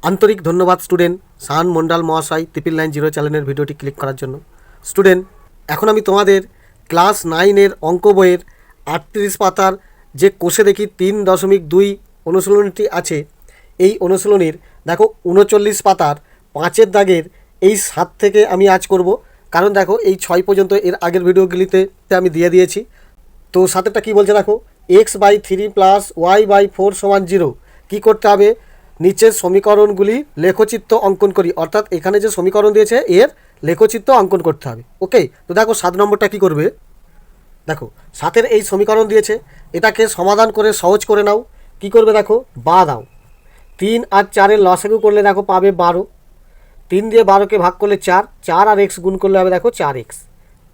আন্তরিক ধন্যবাদ স্টুডেন্ট শাহান মন্ডল মহাশয় 990 চ্যানেলের ভিডিওটি ক্লিক করার জন্য। স্টুডেন্ট, এখন আমি তোমাদের ক্লাস 9-এর অঙ্ক বইয়ের 38 পাতার যে কোষে দেখি 3.2 অনুশীলনীটি আছে, এই অনুশীলনীর দেখো 39 পাতার 5-এর দাগের এই 7 থেকে আমি আজ করব। কারণ দেখো এই 6 পর্যন্ত এর আগের ভিডিওগুলিতে আমি দিয়ে দিয়েছি। তো সাথেটা কী বলছে দেখো, x/3 + y/4 = 0 কী করতে হবে, নিচের সমীকরণগুলি লেখচিত্র অঙ্কন করি। অর্থাৎ এখানে যে সমীকরণ দিয়েছে এর লেখচিত্র অঙ্কন করতে হবে। ওকে, তো দেখো 7 নম্বরটা কী করবে, দেখো 7-এর এই সমীকরণ দিয়েছে, এটাকে সমাধান করে সহজ করে নাও। কি করবে দেখো, বা দাও 3 আর 4-এর লসাগু করলে দেখো পাবে 12, 3 দিয়ে 12কে ভাগ করলে 4, 4 আর x গুণ করলে হবে দেখো 4x,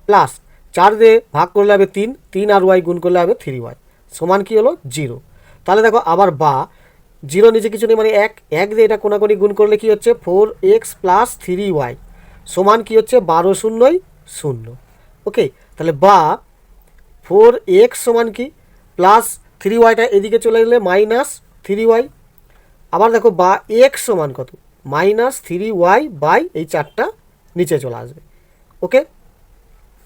প্লাস 4 দিয়ে ভাগ করলে হবে 3, 3 আর y গুণ করলে হবে 3y সমান কি হলো 0। তাহলে দেখো আবার বা 0 নিচে কিছু নেই মানে 1 দিয়ে এটা কোনাকুনি গুণ করলে কি হচ্ছে 4x + 3y সমান কি হচ্ছে 12 0 0। ওকে, তাহলে বা 4x সমান কি প্লাস 3yটা এদিকে চলে গেলে -3y। আবার দেখো বা x সমান কত -3y বাই এই 4টা নিচে চলে আসবে। ওকে,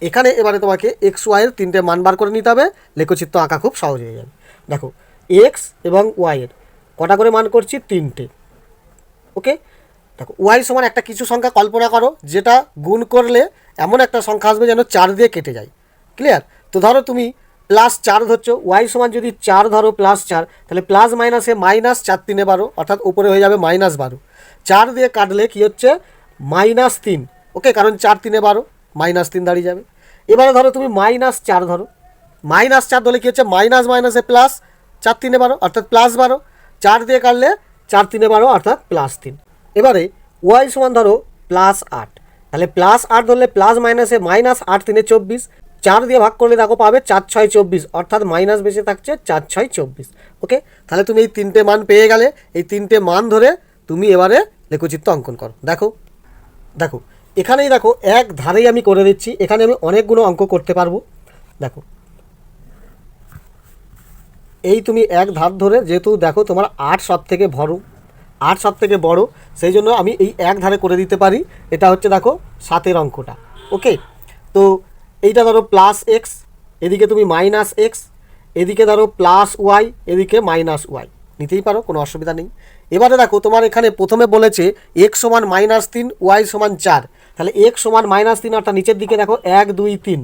এখানে এবারে তোমাকে x y এর 3টে মান বার করে নিতে হবে, লেখচিত্র আঁকা খুব সহজ হয়ে যাবে। দেখো x এবং y এর কটা করে মান করছি 3টে। ওকে, দেখো y সমান একটা কিছু সংখ্যা কল্পনা করো যেটা গুণ করলে এমন একটা সংখ্যা আসবে যেন 4 দিয়ে কেটে যায়। ক্লিয়ার? তো ধরো তুমি +4 ধরছো, y সমান যদি 4 ধরো +4, তাহলে প্লাস মাইনাসে -4 3 12, অর্থাৎ উপরে হয়ে যাবে -12। 4 দিয়ে কাটলে কি হচ্ছে -3। ওকে, কারণ 4 3 12 -3 দাঁড়িয়ে যাবে। এবারে ধরো তুমি -4 ধরো, -4 ধরলে কি হচ্ছে মাইনাস মাইনাসে প্লাস 4 3 12, অর্থাৎ +12। 4 দিয়ে কাটলে 4 3 12, অর্থাৎ +3। এবারে y সমান ধরো +8, তাহলে +8 ধরলে প্লাস মাইনাসে -8 3 24, 4 দিয়ে ভাগ করলে দেখো পাবে 4 6 24, অর্থাৎ মাইনাস বেশি থাকছে 4 6 24। ওকে, তাহলে তুমি এই 3টে মান পেয়ে গেলে। এই 3টে মান ধরে তুমি এবারে লেখচিত্র অঙ্কন করো। দেখো দেখো এখানেই দেখো এক ধারেই আমি করে দিচ্ছি, এখানে আমি অনেকগুলো অঙ্ক করতে পারবো। দেখো এই তুমি এক ধার ধরে, যেহেতু দেখো তোমার 8 সব থেকে বড়, সেই জন্য আমি এই এক ধারে করে দিতে পারি। এটা হচ্ছে দেখো 7-এর অঙ্কটা। ওকে, তো এইটা ধরো +x, এদিকে তুমি -x, এদিকে ধরো +y, এদিকে -y নিতেই পারো, কোনো অসুবিধা নেই। এবারে দেখো তোমার এখানে প্রথমে বলেছে x সমান -3, y সমান 4, তাহলে x সমান -3 অর্থাৎ নিচের দিকে দেখো 1 2 3,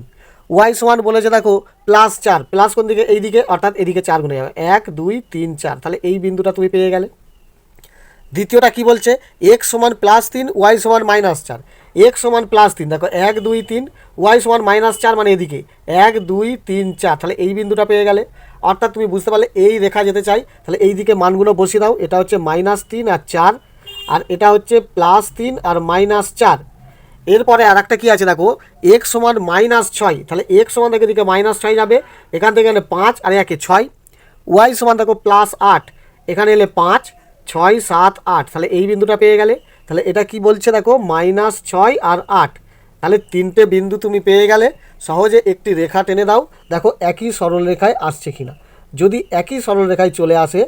y সমান বলেছে দেখো +4, প্লাস কোন দিকে এই দিকে, অর্থাৎ এদিকে 4 গুণে যাবে 1 2 3 4, তাহলে এই বিন্দুটা তুমি পেয়ে গেলে। দ্বিতীয়টা কি বলছে, x সমান +3, y সমান -4, x সমান +3 দেখো 1 2 3, y সমান -4 মানে এদিকে 1 2 3 4, তাহলে এই বিন্দুটা পেয়ে গেলে। অর্থাৎ তুমি বুঝতে পারলে এই রেখা যেতে চাই, তাহলে এই দিকে মানগুলো বসিয়ে দাও। এটা হচ্ছে -3 আর 4, আর এটা হচ্ছে +3 আর -4। এরপরে আর একটা কী আছে দেখো, x সমান -6, তাহলে x সমান দেখে দিকে -6 যাবে, এখান থেকে এলে 5 আর 1 6, y সমান দেখো +8, এখানে এলে 5 6 7 8, তাহলে এই বিন্দুটা পেয়ে গেলে। তাহলে এটা কি বলছে দেখো -6 আর 8, তাহলে 3টে বিন্দু তুমি পেয়ে গেলে। সহজে একটি রেখা টেনে দাও, দেখো একই সরলরেখায় আসছে কিনা। যদি একই সরলরেখায় চলে আসে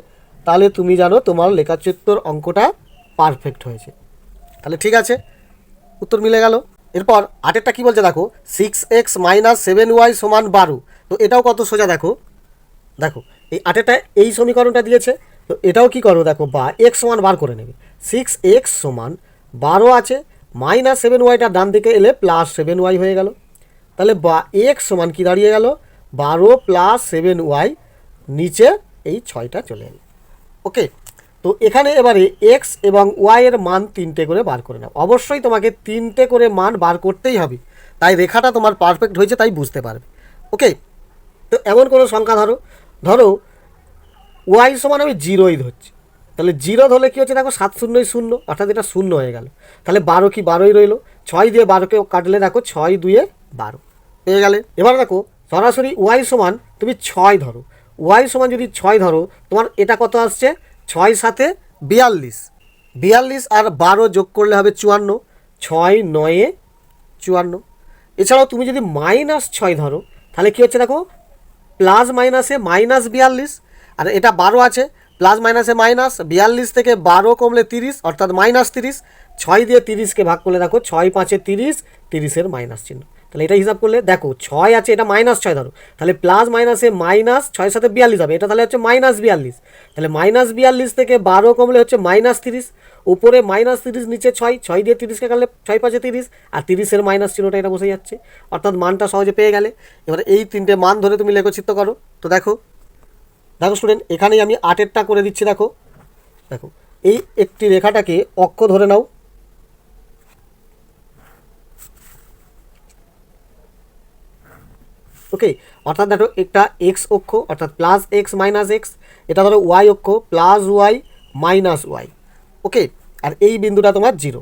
তাহলে তুমি জানো তোমার লেখাচিত্রর অঙ্কটা পারফেক্ট হয়েছে। তাহলে ঠিক আছে, উত্তর মিলে গেল। এরপর 8-এরটা কী বলছে দেখো, 6x - 7y সমান 12। তো এটাও কত সোজা, দেখো দেখো এই 8-এরটা এই সমীকরণটা দিয়েছে, তো এটাও কি করো দেখো, বা x সমান বার করে নেবে। 6x সমান 12 আছে, -7yটা ডান দিকে এলে +7y হয়ে গেল। তাহলে বা x সমান কি দাঁড়িয়ে গেল 12 + 7y, নিচে এই 6টা চলে এলো। ওকে, তো এখানে এবারে x এবং y এর মান 3টে করে বার করে নাও। অবশ্যই তোমাকে 3টে করে মান বার করতেই হবে, তাই রেখাটা তোমার পারফেক্ট হয়েছে, তাই বুঝতে পারবে। ওকে, তো এমন কোনো সংখ্যা ধরো y সমান আমি 0ই ধরছি, তাহলে 0 ধরলে কী হচ্ছে দেখো 7 0 0, অর্থাৎ এটা 0 হয়ে গেল। তাহলে 12 কি 12ই রইলো, 6 দিয়ে 12কে কাটলে দেখো 6 2 12 পেয়ে গেলে। এবার দেখো সরাসরি y সমান তুমি 6 ধরো, y সমান যদি 6 ধরো, তোমার এটা কত আসছে 6 7 42, 42 আর 12 যোগ করলে হবে 54, 6 9 54। এছাড়াও তুমি যদি -6 ধরো, তাহলে কী হচ্ছে দেখো প্লাস মাইনাসে -42, আর এটা 12 আছে, প্লাস মাইনাসে মাইনাস, 42 থেকে 12 কমলে 30 অর্থাৎ -30, 6 দিয়ে 30কে ভাগ করলে দেখো 6 5 30, 30-এর মাইনাস চিহ্ন। তাহলে এটা হিসাব করলে দেখো 6 আছে, এটা -6 ধরো, তাহলে প্লাস মাইনাসে মাইনাস 6 সাথে 42 হবে, এটা তাহলে হচ্ছে -42। তাহলে -42 থেকে 12 কমলে হচ্ছে -30, উপরে -30, নিচে 6, 6 দিয়ে 30কে কাটলে 6 5 30, আর 30-এর মাইনাস চিহ্নটা এটা বসে যাচ্ছে, অর্থাৎ মানটা সহজে পেয়ে গেলে। এবারে এই তিনটে মান ধরে তুমি লেখচিত্র করো। তো দেখো স্টুডেন্ট, এখানেই আমি 8-এরটা করে দিচ্ছি। দেখো দেখো এই একটি রেখাটাকে অক্ষ ধরে নাও। ওকে, অর্থাৎ দেখো একটা এক্স অক্ষ অর্থাৎ +x - এটা ধরো ওয়াই অক্ষ +y - y। ওকে, আর এই বিন্দুটা তোমার 0।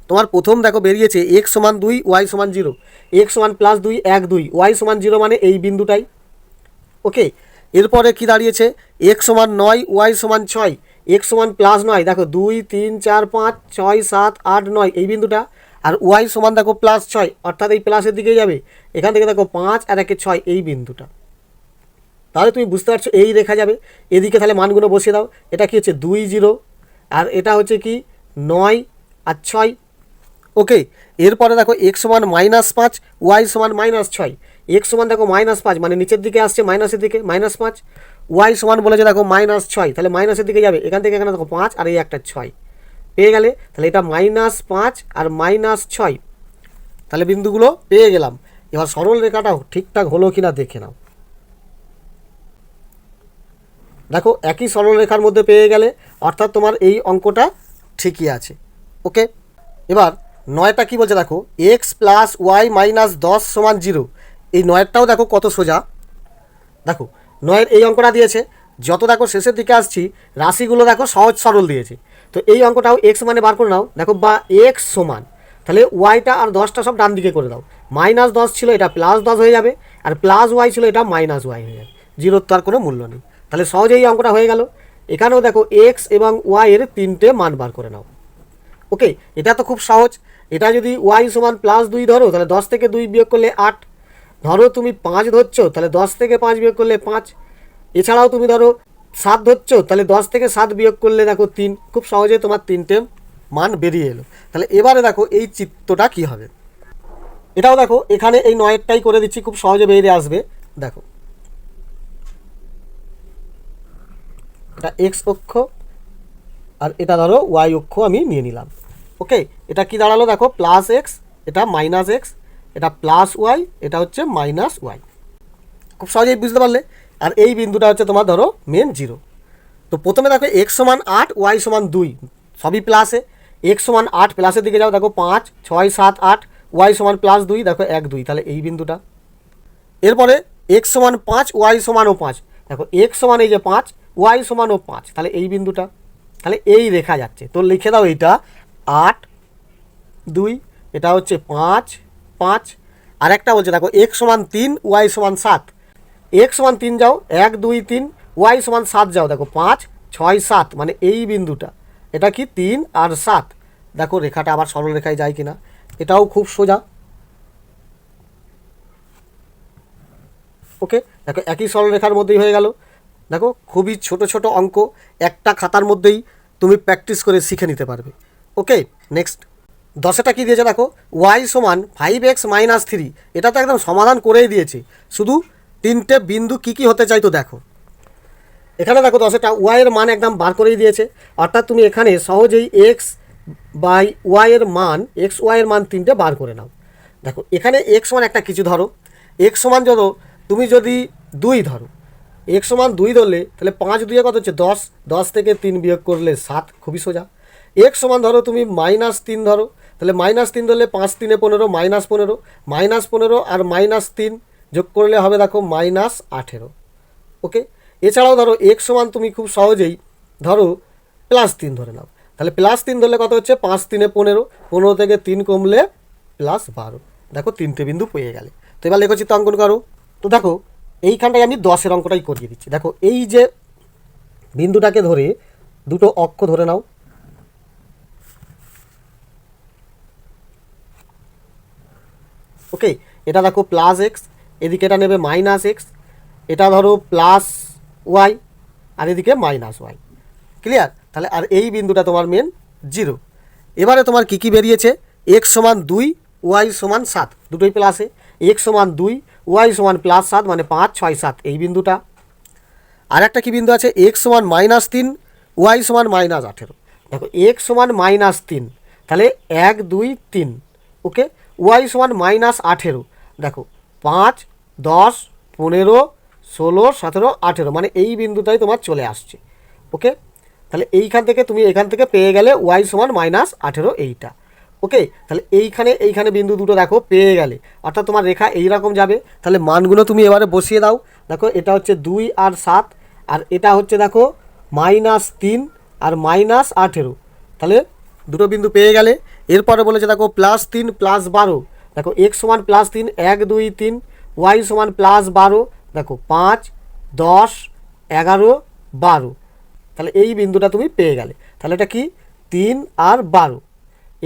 তোমার প্রথম দেখো বেরিয়েছে x = 2, y = 0, x = +2 1 2, y = 0, মানে এই বিন্দুটাই। ওকে, এরপরে কি দাঁড়িয়েছে x = 9, y = 6, x = +9, দেখো 2 3 4 5 6 7 8 9 এই বিন্দুটা, আর y সমান দেখো +6 অর্থাৎ এই প্লাসের দিকে যাবে, এখান থেকে দেখো 5 আর 1 6 এই বিন্দুটা। তাহলে তুমি বুঝতে পারছো এই রেখা যাবে এদিকে, তাহলে মানগুলো বসিয়ে দাও। এটা কি হচ্ছে 2 0, আর এটা হচ্ছে কি 9 আর 6। ওকে, এরপরে দেখো x = -5, y = -6, x সমান দেখো -5 মানে নিচের দিকে আসছে মাইনাসের দিকে -5, y সমান বলেছে দেখো -6, তাহলে মাইনাসের দিকে যাবে, এখান থেকে এখানে দেখো 5 আর এই একটা 6 পেয়ে গেলে। তাহলে এটা -5 আর -6, তাহলে বিন্দুগুলো পেয়ে গেলাম। এবার সরল রেখাটা ঠিকঠাক হলো কিনা দেখে নাও। দেখো একই সরল রেখার মধ্যে পেয়ে গেলে, অর্থাৎ তোমার এই অঙ্কটা ঠিকই আছে। ওকে, এবার 9টা কি বলছে দেখো, x + y - 10 = 0। এই 9টাও দেখো কত সোজা। দেখো 9-এর এই অঙ্কটা দিয়েছে, যত দেখো শেষের দিকে আসছি রাশিগুলো দেখো সহজ সরল দিয়েছে। তো এই অঙ্কটাও x মানে বার করে নাও। দেখো বা x সমান, তাহলে ওয়াইটা আর 10টা সব ডান দিকে করে দাও। -10 ছিল, এটা +10 হয়ে যাবে, আর +y ছিল, এটা -y হয়ে যাবে। 0-র তো আর কোনো মূল্য নেই। তাহলে সহজেই অঙ্কটা হয়ে গেল। এখানেও দেখো x এবং y এর 3টে মান বার করে নাও। ওকে, এটা তো খুব সহজ। এটা যদি y = +2 ধরো, তাহলে 10 থেকে 2 বিয়োগ করলে 8, ধরো তুমি 5 ধরছো, তাহলে 10 থেকে 5 বিয়োগ করলে 5, এছাড়াও তুমি ধরো 7 ধরছো, তাহলে 10 থেকে 7 বিয়োগ করলে দেখো 3। খুব সহজে তোমার 3টে মান বেরিয়ে এলো। তাহলে এবারে দেখো এই চিত্রটা কি হবে। এটাও দেখো এখানে এই 9টাই করে দিচ্ছি, খুব সহজে বেরিয়ে আসবে। দেখো এটা x অক্ষ আর এটা ধরো y অক্ষ আমি নিয়ে নিলাম। ওকে, এটা কি দাঁড়ালো দেখো +x, এটা -x, এটা +y, এটা হচ্ছে -y। খুব সহজেই বুঝতে পারলে। আর এই বিন্দুটা হচ্ছে তোমার ধরো মেন 0। তো প্রথমে দেখো x = 8, y = 2, সবই প্লাসে। x = 8 প্লাসের দিকে যাও, দেখো 5 6 7 8, y = +2, দেখো 1 2, তাহলে এই বিন্দুটা। এরপরে x = 5, y = 5, দেখো x সমান এই যে 5, y = 5, তাহলে এই বিন্দুটা। তাহলে এই রেখা যাচ্ছে, তো লিখে দাও এইটা 8 2, এটা হচ্ছে 5 5। আর একটা বলছে দেখো x = 3, y = 7, x = 3 যাও 1 2 3, y = 7 যাও, দেখো 5 6 7, মানে এই বিন্দুটা। এটা কি 3 আর 7। দেখো রেখাটা আবার সরল রেখায় যায় কিনা, এটাও খুব সোজা। ওকে, দেখো একই সরল রেখার মধ্যেই হয়ে গেল। দেখো খুবই ছোট ছোট অঙ্ক, একটা খাতার মধ্যেই তুমি প্র্যাকটিস করে শিখে নিতে পারবে। ওকে, নেক্সট 10টা কী দিয়েছে দেখো, y = 5x - 3, এটা তো একদম সমাধান করেই দিয়েছে, শুধু 3টে বিন্দু কী কী হতে চাই তো দেখো। এখানে দেখো 10টা y এর মান একদম বার করেই দিয়েছে, অর্থাৎ তুমি এখানে সহজেই x/y এর মান, y এর মান 3টে বার করে নাও। দেখো এখানে x সমান একটা কিছু ধরো, x সমান ধরো তুমি যদি 2 ধরো, x সমান 2 ধরলে তাহলে 5 2 কত হচ্ছে 10, 10 থেকে 3 বিয়োগ করলে 7, খুবই সোজা। x সমান ধরো তুমি -3 ধরো, তাহলে -3 ধরলে 5 3 15, -15, -15 আর -3 যোগ করলে হবে দেখো -18। ওকে, এছাড়াও ধরো x সমান তুমি খুব সহজেই ধরো +3 ধরে নাও, তাহলে +3 ধরলে কত হচ্ছে 5 3 15, 15 থেকে 3 কমলে +12। দেখো 3টে বিন্দু পেয়ে গেলে। তো এবার লেখচিত্র অঙ্কন করো। তো দেখো এইখানটায় আমি 10-এর অঙ্কটাই করিয়ে দিচ্ছি। দেখো এই যে বিন্দুটাকে ধরে দুটো অক্ষ ধরে নাও। ওকে, এটা দেখো +x, এদিকে এটা নেবে -x, এটা ধরো +y, আর এদিকে মাইনাস ওয়াই। ক্লিয়ার? তাহলে আর এই বিন্দুটা তোমার মেন 0। এবারে তোমার কী কী বেরিয়েছে? এক্স সমান 2, ওয়াই সমান 7, দুটোই প্লাসে। এক্স সমান 2, ওয়াই সমান +7 মানে 5, 6, 7 এই বিন্দুটা। আর একটা কী বিন্দু আছে? এক্স সমান -3, ওয়াই সমান -18। দেখো এক্স সমান -3, তাহলে 1, 2, 3, ওকে। ওয়াই সমান -18, দেখো 5, 10, 15, 16, 17, 18 মানে এই বিন্দুটাই তোমার চলে আসছে, ওকে। তাহলে এইখান থেকে তুমি এখান থেকে পেয়ে গেলে ওয়াই সমান -18 এইটা, ওকে। তাহলে এইখানে বিন্দু দুটো দেখো পেয়ে গেলে, অর্থাৎ তোমার রেখা এইরকম যাবে। তাহলে মানগুলো তুমি এবারে বসিয়ে দাও। দেখো এটা হচ্ছে 2 আর 7, আর এটা হচ্ছে দেখো -3 আর -18, তাহলে দুটো বিন্দু পেয়ে গেলে। এরপরে বলেছে দেখো +3 +12, দেখো এক্স সমান +3, 1, 2, 3, ওয়াই সমান +12, দেখো 5, 10, 11, 12, তাহলে এই বিন্দুটা তুমি পেয়ে গেলে। তাহলে এটা কি? 3 আর 12।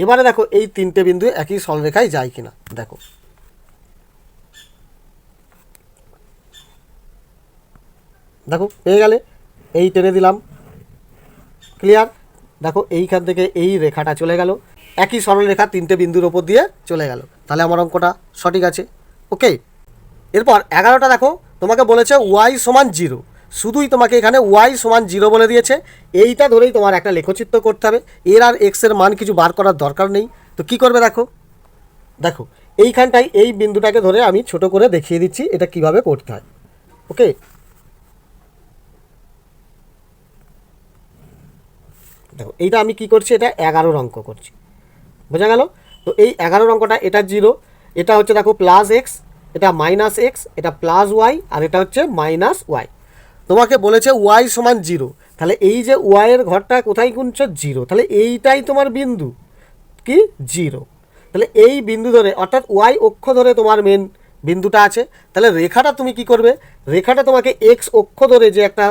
এবারে দেখো এই তিনটে বিন্দু একই সরলরেখায় যায় কিনা দেখো। দেখো পেয়ে গেলে, এই টেনে দিলাম, ক্লিয়ার? দেখো এইখান থেকে এই রেখাটা চলে গেল, একই সরলরেখা তিনটে বিন্দুর ওপর দিয়ে চলে গেল। তাহলে আমার অঙ্কটা সঠিক আছে, ওকে। এরপর 11টা দেখো তোমাকে বলেছে ওয়াই সমান 0, শুধুই তোমাকে এখানে ওয়াই সমান 0 বলে দিয়েছে। এইটা ধরেই তোমার একটা লেখচিত্র করতে হবে, এর আর এক্সের মান কিছু বার করার দরকার নেই। তো কি করবে দেখো, দেখো এইখানটায় এই বিন্দুটাকে ধরে আমি ছোট করে দেখিয়ে দিচ্ছি এটা কিভাবে করতে হয়, ওকে। দেখো এইটা আমি কি করছি, এটা 11 অঙ্ক করছি, বোঝা গেল? তো এই 11 অঙ্কটা, এটা 0, এটা হচ্ছে দেখো +x, এটা -x, এটা +y, আর এটা হচ্ছে -y। তোমাকে বলেছে ওয়াই সমান 0, তাহলে এই যে ওয়াইয়ের ঘরটা কোথায় গুনছ? 0, তাহলে এইটাই তোমার বিন্দু কি 0। তাহলে এই বিন্দু ধরে, অর্থাৎ ওয়াই অক্ষ ধরে তোমার মেন বিন্দুটা আছে। তাহলে রেখাটা তুমি কি করবে? রেখাটা তোমাকে এক্স অক্ষ ধরে যে একটা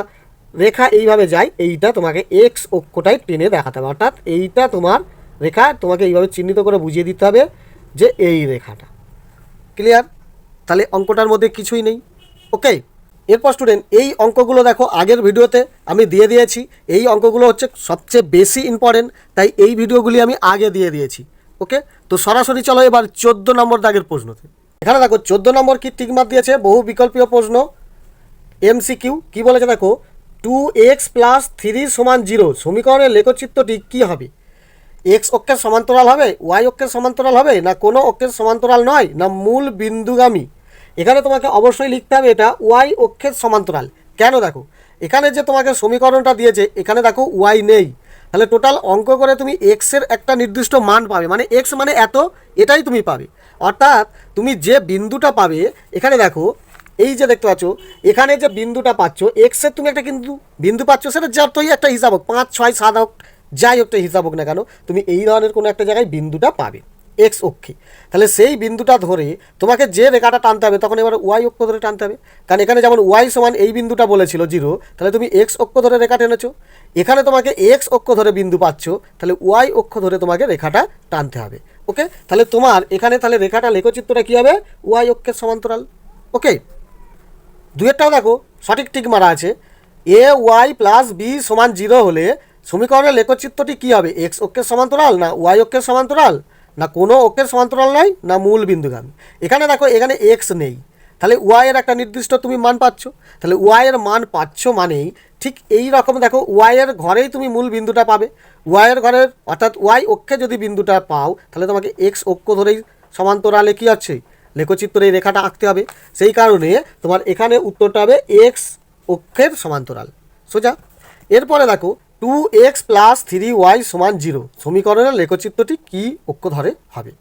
রেখা এইভাবে যায়, এইটা তোমাকে এক্স অক্ষটাই টেনে দেখাতে হবে, অর্থাৎ এইটা তোমার রেখা তোমাকে এইভাবে চিহ্নিত করে বুঝিয়ে দিতে হবে যে এই রেখাটা, ক্লিয়ার? তাহলে অঙ্কটার মধ্যে কিছুই নেই, ওকে। এরপর স্টুডেন্ট এই অঙ্কগুলো দেখো আগের ভিডিওতে আমি দিয়ে দিয়েছি, এই অঙ্কগুলো হচ্ছে সবচেয়ে বেশি ইম্পর্টেন্ট, তাই এই ভিডিওগুলি আমি আগে দিয়ে দিয়েছি, ওকে। তো সরাসরি চলো এবার 14 নম্বর দাগের প্রশ্নতে। এখানে দেখো 14 নম্বর কি টিকমার্ক দিয়েছে, বহু বিকল্পীয় প্রশ্ন, এমসিকিউ। কি বলেছে দেখো, 2x + 3 = 0 সমীকরণের লেখচিত্রটি কী হবে? এক্স অক্ষের সমান্তরাল হবে, ওয়াই অক্ষের সমান্তরাল হবে, না কোনো অক্ষের সমান্তরাল নয়, না মূল বিন্দুগামী? এখানে তোমাকে অবশ্যই লিখতে হবে এটা ওয়াই অক্ষের সমান্তরাল। কেন? দেখো এখানে যে তোমাকে সমীকরণটা দিয়েছে, এখানে দেখো ওয়াই নেই, তাহলে টোটাল অঙ্ক করে তুমি এক্সের একটা নির্দিষ্ট মান পাবে, মানে এক্স মানে এত, এটাই তুমি পাবে। অর্থাৎ তুমি যে বিন্দুটা পাবে, এখানে দেখো এই যে দেখতে পাচ্ছ, এখানে যে বিন্দুটা পাচ্ছ এক্সের, তুমি একটা কিন্তু বিন্দু পাচ্ছ, সেটা যতই একটা হিসাব হোক, 5, 6, 7 হোক, যাই হোক হিসাব হোক না কেন, তুমি এই ধরনের কোনো একটা জায়গায় বিন্দুটা পাবে এক্স অক্ষে। তাহলে সেই বিন্দুটা ধরে তোমাকে যে রেখাটা টানতে হবে, তখন এবার ওয়াই অক্ষ ধরে টানতে হবে। কারণ এখানে যেমন ওয়াই সমান এই বিন্দুটা বলেছিল 0, তাহলে তুমি এক্স অক্ষ ধরে রেখা টেনেছো। এখানে তোমাকে এক্স অক্ষ ধরে বিন্দু পাচ্ছ, তাহলে ওয়াই অক্ষ ধরে তোমাকে রেখাটা টানতে হবে, ওকে। তাহলে তোমার এখানে তাহলে রেখাটা লেখচিত্রটা কী হবে? ওয়াই অক্ষের সমান্তরাল, ওকে। দুয়েরটাও দেখো সঠিক টিক মারা আছে, এ ওয়াই + বি = 0 হলে সমীকরণের লেখচিত্রটি কী হবে? এক্স অক্ষের সমান্তরাল, না ওয়াই অক্ষের সমান্তরাল, না কোনো অক্ষের সমান্তরাল নয়, না মূল বিন্দুগামী? এখানে দেখো এখানে এক্স নেই, তাহলে ওয়াইয়ের একটা নির্দিষ্ট তুমি মান পাচ্ছ, তাহলে ওয়াইয়ের মান পাচ্ছ মানেই ঠিক এই রকম দেখো ওয়াইয়ের ঘরেই তুমি মূল বিন্দুটা পাবে। ওয়াইয়ের ঘরের অর্থাৎ ওয়াই অক্ষে যদি বিন্দুটা পাও, তাহলে তোমাকে এক্স অক্ষ ধরেই সমান্তরালে কী আছে? লেখচিত্রে এই রেখাটা আঁকতে হবে। সেই কারণে তোমার এখানে উত্তরটা হবে এক্স অক্ষের সমান্তরাল, সোজা। এরপরে দেখো 2x + 3y = 0 সমীকরণের লেখচিত্রটি কী অক্ষ ধরে হবে?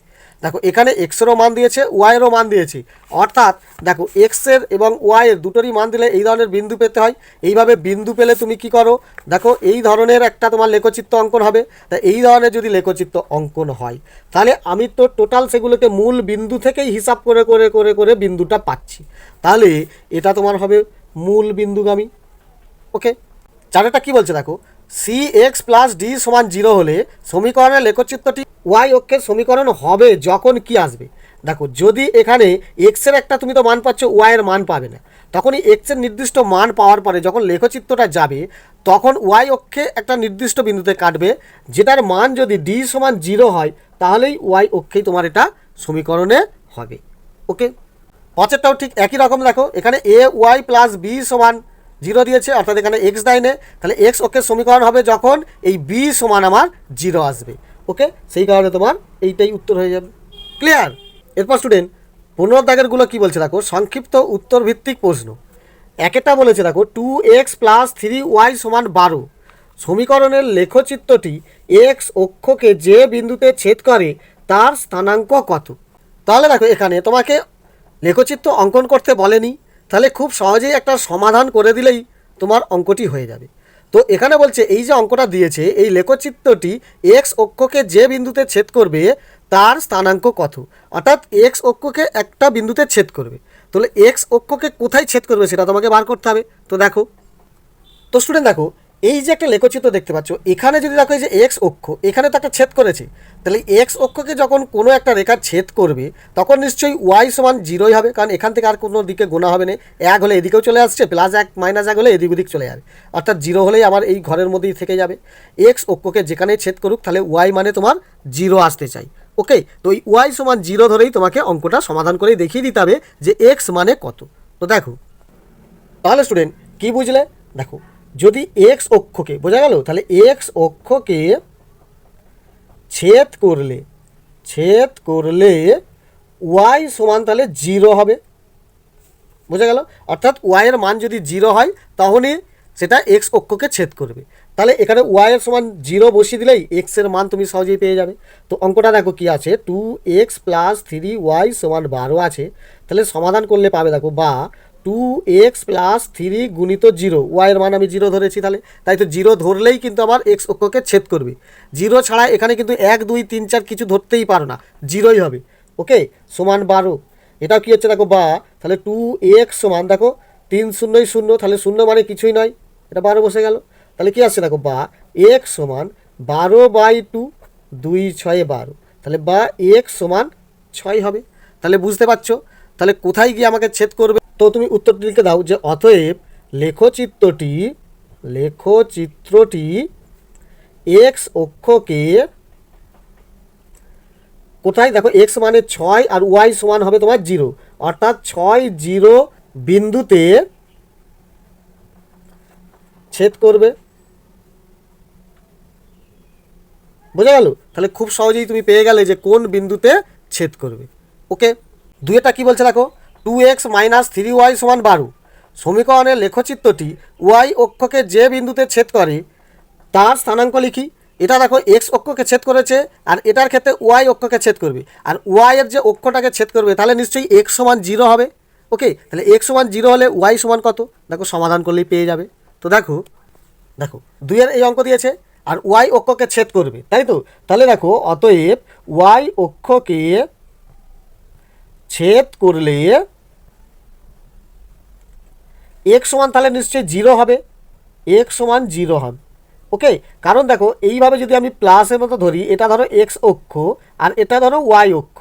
দেখো এখানে এক্সেরও মান দিয়েছে, ওয়াইয়েরও মান দিয়েছে, অর্থাৎ দেখো এক্সের এবং ওয়াইয়ের দুটোরই মান দিলে এই ধরনের বিন্দু পেতে হয়। এইভাবে বিন্দু পেলে তুমি কি করো, দেখো এই ধরনের একটা তোমার লেখচিত্র অঙ্কন হবে। তা এই ধরনের যদি লেখচিত্র অঙ্কন হয়, তাহলে আমি তো টোটাল সেগুলোকে মূল বিন্দু থেকেই হিসাব করে করে করে করে বিন্দুটা পাচ্ছি, তাহলে এটা তোমার হবে মূল বিন্দুগামী, ওকে। চারটা কি বলছে দেখো, cx + d = 0 হলে সমীকরণের লেখচিত্রটি ওয়াই অক্ষের সমীকরণ হবে যখন কি আসবে? দেখো যদি এখানে এক্সের একটা তুমি তো মান পাচ্ছ, ওয়াইয়ের মান পাবে না, তখনই এক্সের নির্দিষ্ট মান পাওয়ার পরে যখন লেখচিত্রটা যাবে তখন ওয়াই অক্ষে একটা নির্দিষ্ট বিন্দুতে কাটবে, যেটার মান যদি ডি সমান 0 হয় তাহলেই ওয়াই অক্ষেই তোমার এটা সমীকরণে হবে। ওকে, পঁচারটাও ঠিক একই রকম। দেখো এখানে এ ওয়াই প্লাস বি সমান 0 দিয়েছে, অর্থাৎ এখানে এক্স দেয়নি, তাহলে এক্স অক্ষের সমীকরণ হবে যখন এই বি সমান আমার 0 আসবে। ওকে, সেই কারণে তোমার এইটাই উত্তর হয়ে যাবে। ক্লিয়ার? এরপর স্টুডেন্ট 15 দাগেরগুলো কী বলছে দেখো, সংক্ষিপ্ত উত্তর ভিত্তিক প্রশ্ন। একটা বলেছে দেখো 2x প্লাস 3y সমান 12, সমীকরণের লেখচিত্রটি এক্স অক্ষকে যে বিন্দুতে ছেদ করে তার স্থানাঙ্ক কত। তাহলে দেখো এখানে তোমাকে লেখচিত্র অঙ্কন করতে বলেনি, তাহলে খুব সহজেই একটা সমাধান করে দিলেই তোমার অঙ্কটি হয়ে যাবে। তো এখানে বলছে এই যে অঙ্কটা দিয়েছে, এই লেখচিত্রটি এক্স অক্ষকে যে বিন্দুতে ছেদ করবে তার স্থানাঙ্ক কত, অর্থাৎ এক্স অক্ষকে একটা বিন্দুতে ছেদ করবে, তাহলে এক্স অক্ষকে কোথায় ছেদ করবে সেটা তোমাকে বার করতে হবে। তো দেখো, তো স্টুডেন্ট দেখো এই যে একটা লেখচিত্র দেখতে পাচ্ছ, এখানে যদি দেখো এই যে এক্স অক্ষ, এখানে তো একটা ছেদ করেছে, তাহলে এক্স অক্ষকে যখন কোনো একটা রেখা ছেদ করবে তখন নিশ্চয়ই ওয়াই সমান 0ই হবে, কারণ এখান থেকে আর কোনো দিকে গোনা হবে না, 1 হলে এদিকেও চলে আসছে, প্লাস 1 মাইনাস 1 হলে এদিক ওদিক চলে যাবে, অর্থাৎ 0 হলেই আমার এই ঘরের মধ্যেই থেকে যাবে। এক্স অক্ষকে যেখানেই ছেদ করুক তাহলে ওয়াই মানে তোমার 0 আসতে চাই। ওকে, তো এই ওয়াই সমান 0 ধরেই তোমাকে অঙ্কটা সমাধান করেই দেখিয়ে দিতে হবে যে এক্স মানে কত। তো দেখো তাহলে স্টুডেন্ট কি বুঝলে, দেখো যদি এক্স অক্ষকে, বোঝা গেল, তাহলে এক্স অক্ষকে ছেদ করলে ওয়াই সমান তাহলে 0 হবে, বোঝা গেল, অর্থাৎ ওয়াইয়ের মান যদি 0 হয় তাহলে সেটা এক্স অক্ষকে ছেদ করবে, তাহলে এখানে ওয়াইয়ের সমান 0 বসিয়ে দিলেই এক্সের মান তুমি সহজেই পেয়ে যাবে। তো অঙ্কটা দেখো কী আছে, 2x প্লাস 3y সমান 12 আছে, তাহলে সমাধান করলে পাবে দেখো, বা 2x প্লাস 3 গুণিত 0, ওয়াইয়ের মান আমি 0 ধরেছি, তাহলে তাই তো 0 ধরলেই কিন্তু আমার এক্স অক্ষকে ছেদ করবে, 0 ছাড়া এখানে কিন্তু 1 2 3 4 কিছু ধরতেই পারো না, 0ই হবে। ওকে, সমান 12, এটাও কী হচ্ছে দেখো, বা তাহলে 2x সমান দেখো 3 0 0, তাহলে 0 মানে কিছুই নয়, এটা 12 বসে গেল, তাহলে কী আসছে দেখো, বা x সমান 12/2, 2 6 12, তাহলে বা x সমান 6 হবে। তাহলে বুঝতে পারছো তাহলে কোথায় গিয়ে আমাকে ছেদ করবে। তো তুমি উত্তরটি লিখে দাও যে অতএব লেখচিত্রটি এক্স অক্ষকে কোথায়, দেখো এক্স মানে 6 আর ওয়াই সমান হবে তোমার 0, অর্থাৎ 6 0 বিন্দুতে ছেদ করবে, বোঝা গেল, তাহলে খুব সহজেই তুমি পেয়ে গেলে যে কোন বিন্দুতে ছেদ করবে। ওকে, দুইটা কি বলছে দেখো, 2x মাইনাস 3y সমান 12, সমীকরণের লেখচিত্রটি ওয়াই অক্ষকে যে বিন্দুতে ছেদ করে তার স্থানাঙ্ক লিখি। এটা দেখো এক্স অক্ষকে ছেদ করেছে আর এটার ক্ষেত্রে ওয়াই অক্ষকে ছেদ করবে, আর ওয়াইয়ের যে অক্ষটাকে ছেদ করবে তাহলে নিশ্চয়ই এক্স সমান 0 হবে। ওকে, তাহলে এক্স সমান 0 হলে ওয়াই সমান কত, দেখো সমাধান করলেই পেয়ে যাবে। তো দেখো 2-এর এই অঙ্ক দিয়েছে আর ওয়াই অক্ষকে ছেদ করবে, তাই তো, তাহলে দেখো অতএব ওয়াই অক্ষকে ছেদ করলে এক্স সমান তাহলে নিশ্চয়ই 0 হবে, এক্স সমান 0 হবে। ওকে, কারণ দেখো এইভাবে যদি আমি প্লাসের মতো ধরি, এটা ধরো এক্স অক্ষ আর এটা ধরো ওয়াই অক্ষ,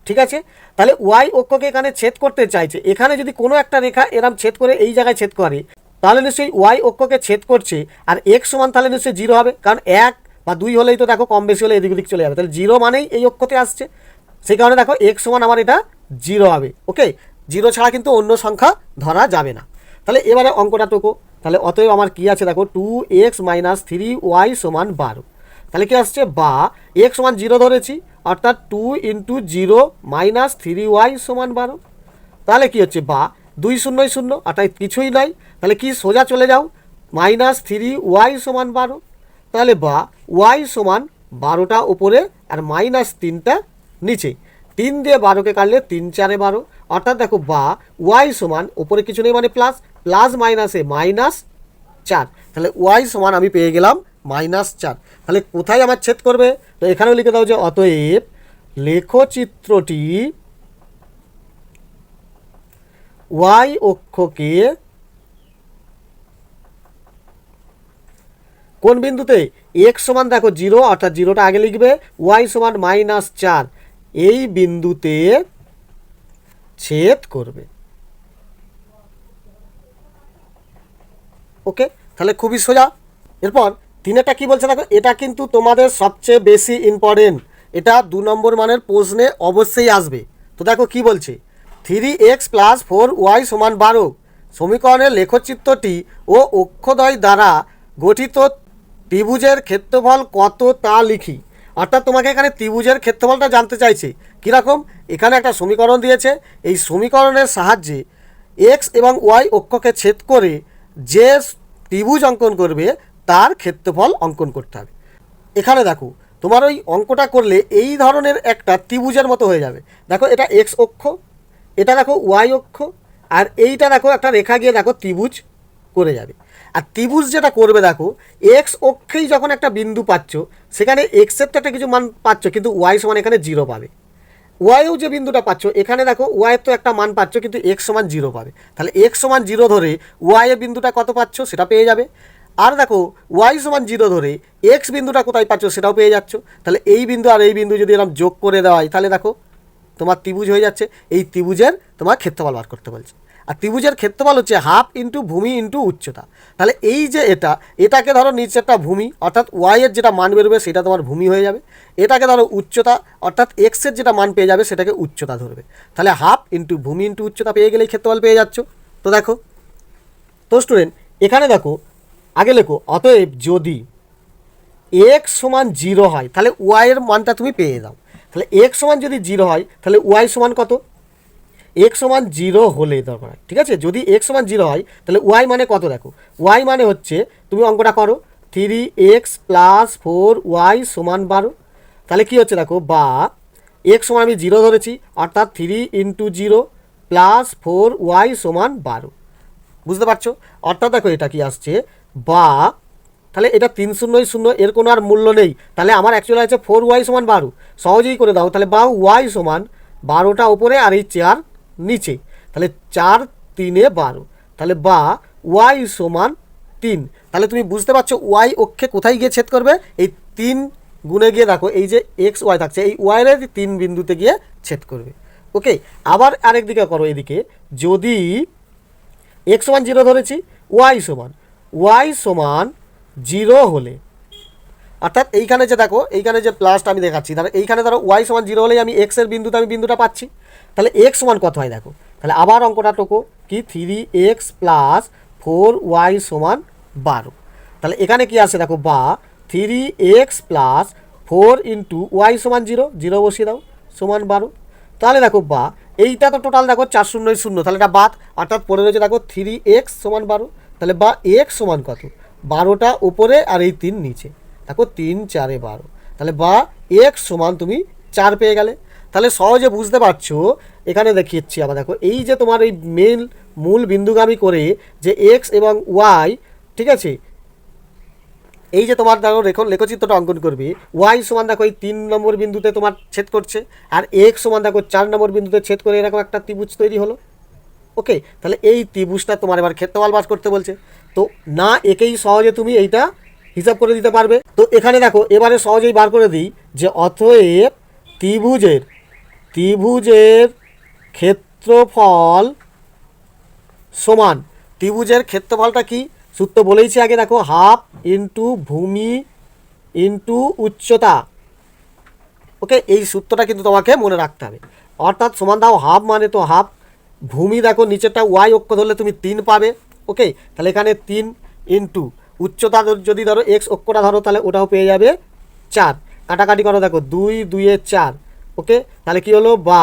ঠিক আছে, তাহলে ওয়াই অক্ষকে এখানে ছেদ করতে চাইছে, এখানে যদি কোনো একটা রেখা এরম ছেদ করে এই জায়গায় ছেদ করে তাহলে নিশ্চয়ই ওয়াই অক্ষকে ছেদ করছে, আর এক্স সমান তাহলে নিশ্চয়ই 0 হবে, কারণ 1 বা 2 হলেই তো দেখো কম বেশি হলে এদিক ওদিক চলে যাবে, তাহলে 0 মানেই এই অক্ষতে আসছে, সেই কারণে দেখো এক্স সমান আমার এটা 0 হবে। ওকে, 0 ছাড়া কিন্তু অন্য সংখ্যা ধরা যাবে না। তাহলে এবারে অঙ্কটা টুকু, তাহলে অতএব আমার কী আছে দেখো, 2x মাইনাস 3y সমান 12, তাহলে কি আসছে, বা x সমান 0 ধরেছি, অর্থাৎ 2 × 0 মাইনাস 3y সমান 12, তাহলে কি হচ্ছে, বা 2 0 0, অর্থাৎ কিছুই নাই, তাহলে কি সোজা চলে যাও, মাইনাস 3y সমান 12, তাহলে বা y সমান 12টা উপরে আর মাইনাস 3টা নিচে, 3 দিয়ে 12কে কাটলে 3 4 12, অর্থাৎ দেখো বা ওয়াই সমান ওপরে কিছু নেই মানে প্লাস, প্লাস মাইনাসে মাইনাস 4, তাহলে ওয়াই সমান আমি পেয়ে গেলাম -4। তাহলে কোথায় আমার ছেদ করবে, তো এখানেও লিখে দাও যে অতএব লেখচিত্রটি ওয়াই অক্ষকে কোন বিন্দুতে, এক্স সমান দেখো 0, অর্থাৎ 0টা আগে লিখবে, ওয়াই সমান -4, এই বিন্দুতে ছেদ করবে। ওকে, তাহলে খুবই সোজা। এরপর তিনেরটা কি বলছে দেখো, এটা কিন্তু তোমাদের সবচেয়ে বেশি ইম্পর্টেন্ট, এটা 2 নম্বর মানের প্রশ্নে অবশ্যই আসবে। তো দেখো কি বলছে, 3x + 4y = 12 সমীকরণের লেখচিত্রটি ও অক্ষদ্বয় দ্বারা গঠিত ত্রিভুজের ক্ষেত্রফল কত তা লিখি। অর্থাৎ তোমাকে এখানে ত্রিভুজের ক্ষেত্রফলটা জানতে চাইছে। কীরকম, এখানে একটা সমীকরণ দিয়েছে, এই সমীকরণের সাহায্যে এক্স এবং ওয়াই অক্ষকে ছেদ করে যে ত্রিভুজ অঙ্কন করবে তার ক্ষেত্রফল অঙ্কন করতে হবে। এখানে দেখো তোমার ওই অঙ্কটা করলে এই ধরনের একটা ত্রিভুজের মতো হয়ে যাবে। দেখো এটা এক্স অক্ষ, এটা দেখো ওয়াই অক্ষ, আর এইটা দেখো একটা রেখা গিয়ে দেখো ত্রিভুজ করে যাবে। আর ত্রিভুজ যেটা করবে দেখো, এক্স অক্ষেই যখন একটা বিন্দু পাচ্ছ, সেখানে এক্সের তো একটা কিছু মান পাচ্ছ, কিন্তু ওয়াই সমান এখানে 0 পাবে। ওয়াইও যে বিন্দুটা পাচ্ছ, এখানে দেখো ওয়াইয়ের তো একটা মান পাচ্ছ, কিন্তু এক্স সমান 0 পাবে। তাহলে এক্স সমান 0 ধরে ওয়াইয়ের বিন্দুটা কত পাচ্ছ সেটা পেয়ে যাবে। আর দেখো ওয়াই সমান 0 ধরে এক্স বিন্দুটা কোথায় পাচ্ছ সেটাও পেয়ে যাচ্ছ। তাহলে এই বিন্দু আর এই বিন্দু যদি এরকম যোগ করে দেওয়া হয়, তাহলে দেখো তোমার ত্রিভুজ হয়ে যাচ্ছে। এই ত্রিভুজের তোমার ক্ষেত্রফল বার করতে বলছে। আর ত্রিভুজের ক্ষেত্রফল হচ্ছে হাফ ইন্টু ভূমি ইন্টু উচ্চতা। তাহলে এই যে এটাকে ধরো নিচেরটা ভূমি, অর্থাৎ ওয়াইয়ের যেটা মান বেরোবে সেটা তোমার ভূমি হয়ে যাবে। এটাকে ধরো উচ্চতা, অর্থাৎ এক্সের যেটা মান পেয়ে যাবে সেটাকে উচ্চতা ধরবে। তাহলে হাফ ইন্টু ভূমি ইন্টু উচ্চতা পেয়ে গেলেই ক্ষেত্রফল পেয়ে যাচ্ছ। তো দেখো, তো স্টুডেন্ট এখানে দেখো আগে লেখো, অতএব যদি এক্স সমান 0 হয় তাহলে ওয়াইয়ের মানটা তুমি পেয়ে দাও। তাহলে এক্স সমান যদি 0 হয় তাহলে ওয়াই সমান কত, এক্স সমান 0 হলে দরকার, ঠিক আছে। যদি এক্স সমান 0 হয় তাহলে ওয়াই মানে কত, দেখো ওয়াই মানে হচ্ছে, তুমি অঙ্কটা করো, 3x + 4y = 12। তাহলে কী হচ্ছে দেখো, বা এক্স সমান আমি 0 ধরেছি, অর্থাৎ 3 × 0 + 4y = 12। বুঝতে পারছো? অর্থাৎ দেখো এটা কি আসছে, বা তাহলে এটা 3 0 0, এর কোনো আর মূল্য নেই। তাহলে আমার অ্যাকচুয়ালি আছে 4y = 12। সহজেই করে দাও, তাহলে বা y সমান 12টা ওপরে আর এই 4 নিচে, তাহলে 4 3 12। তাহলে বা y সমান 3। তাহলে তুমি বুঝতে পারছো y অক্ষে কোথায় গিয়ে ছেদ করবে, এই 3 গুণে গিয়ে দেখো এই যে এক্স ওয়াই থাকছে, এই ওয়াইয়ের 3 বিন্দুতে গিয়ে ছেদ করবে। ওকে, আবার আরেক দিকে করো, এদিকে যদি এক্স সমান 0 ধরেছি, ওয়াই সমান 0 হলে, অর্থাৎ এইখানে যে দেখো এইখানে যে প্লাসটা আমি দেখাচ্ছি, তাহলে এইখানে ধরো ওয়াই সমান 0 হলেই আমি এক্সের বিন্দুতে আমি বিন্দুটা পাচ্ছি। তাহলে এক্স সমান কত হয় দেখো, তাহলে আবার অঙ্কটা টোকো কি, 3x + 4y = 12। তাহলে এখানে কি আসে দেখো, বা 3x + 4 × y = 0, 0 বসিয়ে দাও, সমান 12। তাহলে দেখো বা এইটা তো টোটাল দেখো 4 0 0, তাহলে এটা বাদ, অর্থাৎ পড়ে রয়েছে দেখো 3x = 12। তাহলে বা x সমান কত, 12টা উপরে আর এই 3 নিচে, দেখো 3 4 12। তাহলে বা x সমান তুমি 4 পেয়ে গেলে। তাহলে সহজে বুঝতে পারছো, এখানে দেখিয়েছি আবার দেখো, এই যে তোমার এই মূল বিন্দুগামী করে যে x এবং y, ঠিক আছে, এই যে তোমার দেখো লেখচিত্রটা অঙ্কন করবে, ওয়াই সমান দেখো এই 3 নম্বর বিন্দুতে তোমার ছেদ করছে, আর এক্স সমান দেখো 4 নম্বর বিন্দুতে ছেদ করে এরকম একটা ত্রিভুজ তৈরি হলো। ওকে, তাহলে এই ত্রিভুজটা তোমার এবার ক্ষেত্রফল বার করতে বলছে। তো না একেই সহজে তুমি এইটা হিসাব করে দিতে পারবে। তো এখানে দেখো এবারে সহজেই বার করে দিই যে অতএব ত্রিভুজের ক্ষেত্রফল সমান, ত্রিভুজের ক্ষেত্রফলটা কি সূত্র বলেইছি আগে, দেখো হাফ ইন্টু ভূমি ইন্টু উচ্চতা। ওকে, এই সূত্রটা কিন্তু তোমাকে মনে রাখতে হবে। অর্থাৎ সমান দাও হাফ মানে তো হাফ, ভূমি দেখো নিচেরটা ওয়াই অক্ষ ধরলে তুমি 3 পাবে। ওকে, তাহলে এখানে 3 ইন্টু উচ্চতা যদি ধরো এক্স অক্ষটা ধরো, তাহলে ওটাও পেয়ে যাবে 4। কাটাকাটি করো, দেখো 2 2 4। ওকে, তাহলে কি হলো, বা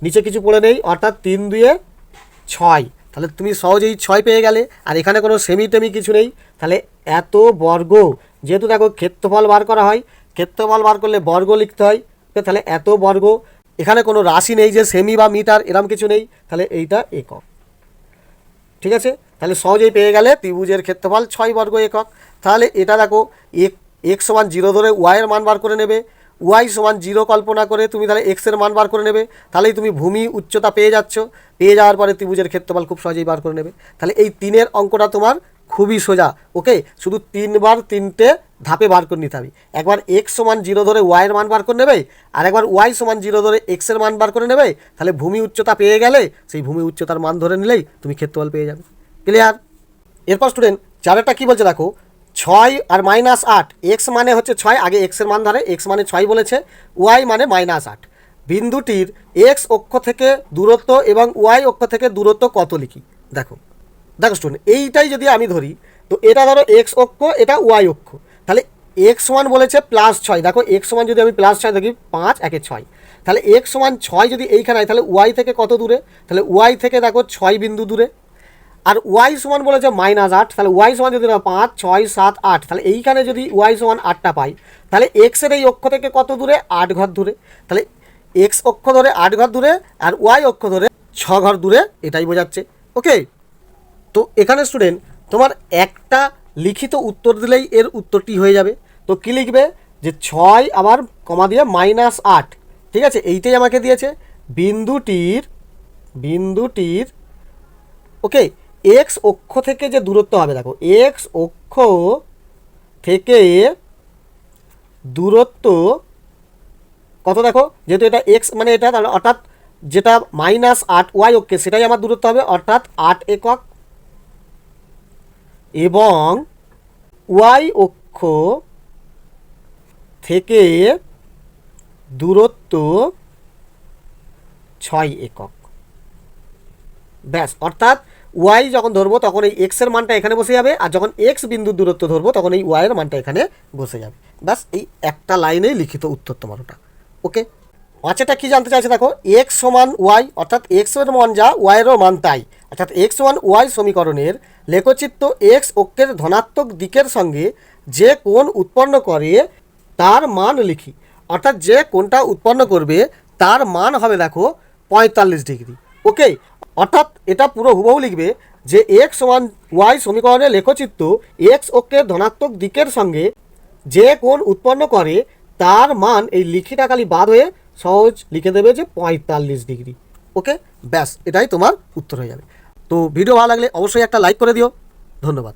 নিচে কিছু পড়ে নেই, অর্থাৎ 3 2 6। তাহলে তুমি সহজেই 6 পেয়ে গেলে। আর এখানে কোনো সেমি টেমি কিছু নেই, তাহলে এত বর্গ, যেহেতু দেখো ক্ষেত্রফল বার করা হয়, ক্ষেত্রফল বার করলে বর্গ লিখতে হয়, তাহলে এত বর্গ, এখানে কোনো রাশি নেই যে সেমি বা মিটার এরম কিছু নেই, তাহলে এইটা একক। ঠিক আছে, তাহলে সহজেই পেয়ে গেলে ত্রিভুজের ক্ষেত্রফল 6 বর্গ একক। তাহলে এটা দেখো এক্স সমান 0 ধরে ওয়াইয়ের মান বার করে নেবে, ওয়াই সমান 0 কল্পনা করে তুমি তাহলে এক্সের মান বার করে নেবে, তাহলেই তুমি ভূমি উচ্চতা পেয়ে যাচ্ছ। পেয়ে যাওয়ার পরে ত্রিভুজের ক্ষেত্রফল খুব সহজেই বার করে নেবে। তাহলে এই 3-এর অঙ্কটা তোমার খুবই সোজা। ওকে, শুধু 3বার 3টে ধাপে বার করে নিতে হবে। একবার এক্স সমান 0 ধরে ওয়াইয়ের মান বার করে নেবে, আর একবার ওয়াই সমান 0 ধরে এক্সের মান বার করে নেবে। তাহলে ভূমি উচ্চতা পেয়ে গেলে সেই ভূমি উচ্চতার মান ধরে নিলেই তুমি ক্ষেত্রফল পেয়ে যাবে। ক্লিয়ার? এরপর স্টুডেন্ট চারেরটা কী বলছে দেখো, 6 আর -8, এক্স মানে হচ্ছে 6, আগে এক্সের মান ধরে, এক্স মানে 6 বলেছে, ওয়াই মানে -8। বিন্দুটির এক্স অক্ষ থেকে দূরত্ব এবং ওয়াই অক্ষ থেকে দূরত্ব কত লিখি। দেখো দেখো স্টুডেন্ট, এইটাই যদি আমি ধরি, তো এটা ধরো এক্স অক্ষ, এটা ওয়াই অক্ষ। তাহলে এক্স সমান বলেছে +6, দেখো এক্স সমান যদি আমি +6 দেখি, 5 একে 6, তাহলে এক্স সমান 6 যদি এইখানে হয়, তাহলে ওয়াই থেকে কত দূরে, তাহলে ওয়াই থেকে দেখো 6 বিন্দু দূরে। আর ওয়াই সমান বলেছে -8, তাহলে ওয়াই সমান যদি 5, 6, 7, 8, তাহলে এইখানে যদি ওয়াই সমান 8টা পাই, তাহলে এক্সের এই অক্ষ থেকে কত দূরে, 8 ঘর দূরে। তাহলে এক্স অক্ষ ধরে 8 ঘর দূরে, আর ওয়াই অক্ষ ধরে 6 ঘর দূরে, এটাই বোঝাচ্ছে। ওকে, তো এখানে স্টুডেন্ট তোমার একটা লিখিত উত্তর দিলেই এর উত্তরটি হয়ে যাবে। তো কী লিখবে, যে 6 আবার কমা দিয়ে -8, ঠিক আছে, এইটাই আমাকে দিয়েছে। বিন্দুটির ওকে এক্স অক্ষ থেকে যে দূরত্ব হবে, দেখো এক্স অক্ষ থেকে দূরত্ব কত, দেখো যেহেতু এটা এক্স মানে এটা, তাহলে অর্থাৎ যেটা -8 ওয়াই অক্ষে সেটাই আমার দূরত্ব হবে, অর্থাৎ 8 একক। এবং ওয়াই অক্ষ থেকে দূরত্ব 6 একক। ব্যাস, অর্থাৎ ওয়াই যখন ধরবো তখন এই এক্সের মানটা এখানে বসে যাবে, আর যখন এক্স বিন্দুর দূরত্ব ধরবো তখন এই ওয়াইয়ের মানটা এখানে বসে যাবে। ব্যাস, এই একটা লাইনেই লিখিত উত্তর তোমার ওটা। ওকে, পাঁচেটা কী জানতে চাইছে দেখো, এক্স সমান ওয়াই, অর্থাৎ এক্সের মান যা ওয়াইয়েরও মান তাই, অর্থাৎ এক্স সমান ওয়াই সমীকরণের লেখচিত্র এক্স অক্ষের ধনাত্মক দিকের সঙ্গে যে কোণ উৎপন্ন করে তার মান লিখি। অর্থাৎ যে কোণটা উৎপন্ন করবে তার মান হবে দেখো 45 ডিগ্রি। ওকে, অর্থাৎ এটা পুরো হুবহু লিখবে যে এক্স সমান ওয়াই সমীকরণের লেখচিত্র এক্স অক্ষের ধনাত্মক দিকের সঙ্গে যে কোণ উৎপন্ন করে তার মান, এই লিখিটা খালি বাদ হয়ে সহজ লিখে দেবে যে 45 ডিগ্রি। ওকে, ব্যাস, এটাই তোমার উত্তর হয়ে যাবে। তো ভিডিও ভালো লাগলে অবশ্যই একটা লাইক করে দিও। ধন্যবাদ।